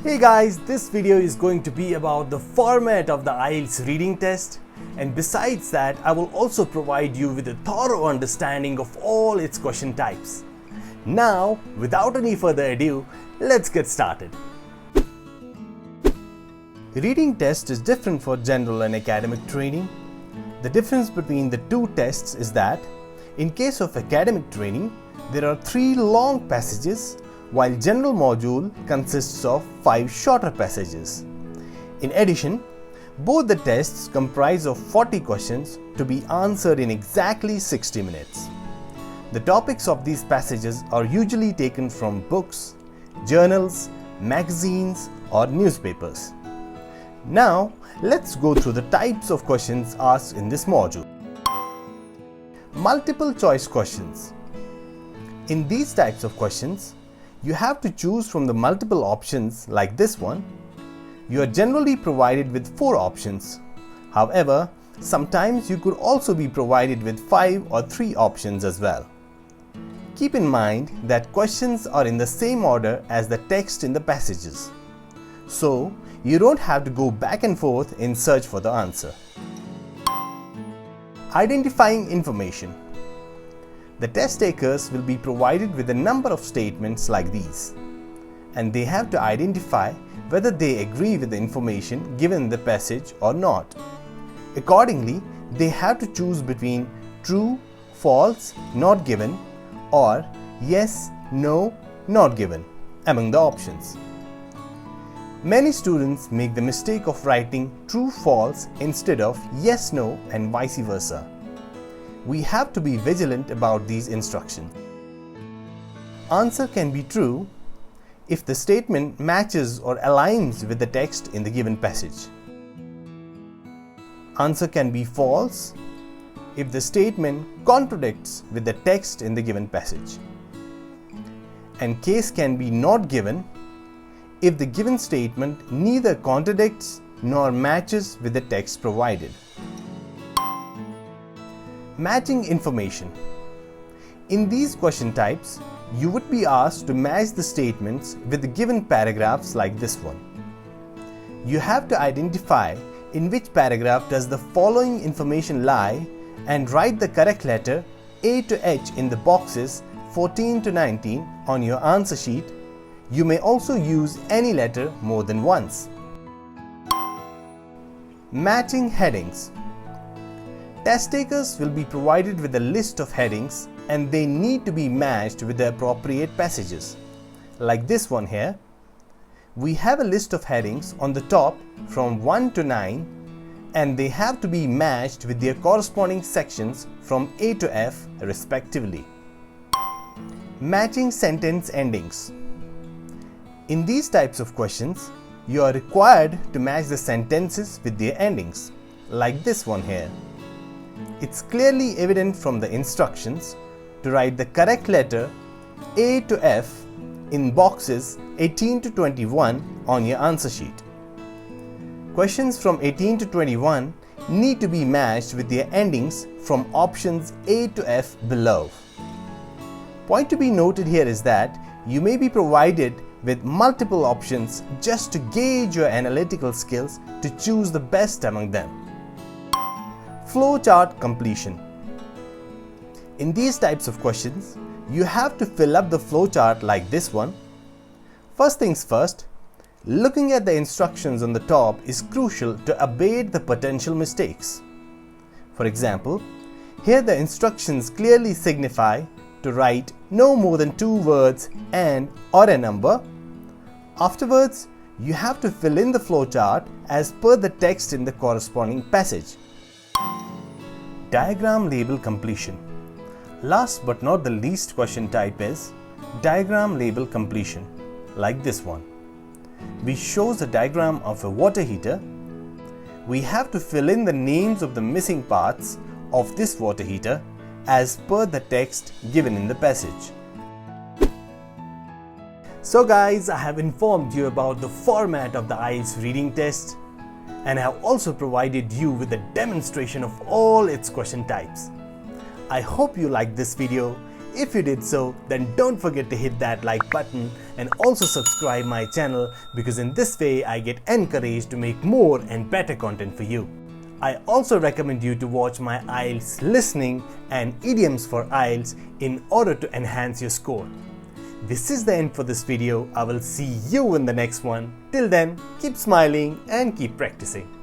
Hey guys, this video is going to be about the format of the IELTS reading test, and besides that I will also provide you with a thorough understanding of all its question types. Now, without any further ado, let's get started. The reading test is different for general and academic training. The difference between the two tests is that in case of academic training, there are 3 long passages, while general module consists of 5 shorter passages. In addition, both the tests comprise of 40 questions to be answered in exactly 60 minutes. The topics of these passages are usually taken from books, journals, magazines, or newspapers. Now, let's go through the types of questions asked in this module. Multiple choice questions. In these types of questions, you have to choose from the multiple options like this one. You are generally provided with 4 options. However, sometimes you could also be provided with 5 or 3 options as well. Keep in mind that questions are in the same order as the text in the passages. So, you don't have to go back and forth in search for the answer. Identifying information. The test takers will be provided with a number of statements like these, and they have to identify whether they agree with the information given in the passage or not. Accordingly, they have to choose between true, false, not given, or yes, no, not given among the options. Many students make the mistake of writing true, false instead of yes, no, and vice versa. We have to be vigilant about these instructions. Answer can be true if the statement matches or aligns with the text in the given passage. Answer can be false if the statement contradicts with the text in the given passage. And case can be not given if the given statement neither contradicts nor matches with the text provided. Matching information. In these question types, you would be asked to match the statements with the given paragraphs like this one. You have to identify in which paragraph does the following information lie and write the correct letter A to H in the boxes 14 to 19 on your answer sheet. You may also use any letter more than once. Matching headings. Test takers will be provided with a list of headings and they need to be matched with the appropriate passages. Like this one here. We have a list of headings on the top from 1 to 9 and they have to be matched with their corresponding sections from A to F respectively. Matching sentence endings. In these types of questions, you are required to match the sentences with their endings, like this one here. It's clearly evident from the instructions to write the correct letter A to F in boxes 18 to 21 on your answer sheet. Questions from 18 to 21 need to be matched with their endings from options A to F below. Point to be noted here is that you may be provided with multiple options just to gauge your analytical skills to choose the best among them. Flowchart completion. In these types of questions, you have to fill up the flowchart like this one. First things first, looking at the instructions on the top is crucial to abate the potential mistakes. For example, here the instructions clearly signify to write no more than 2 words and or a number. Afterwards, you have to fill in the flowchart as per the text in the corresponding passage. Diagram label completion. Last but not the least question type is diagram label completion, like this one, which shows a diagram of a water heater. We have to fill in the names of the missing parts of this water heater as per the text given in the passage. So guys, I have informed you about the format of the IELTS reading test and I have also provided you with a demonstration of all its question types. I hope you liked this video. if you did so, then don't forget to hit that like button and also subscribe my channel, because in this way I get encouraged to make more and better content for you. I also recommend you to watch my IELTS listening and idioms for IELTS in order to enhance your score. This is the end for this video. I will see you in the next one. Till then, keep smiling and keep practicing.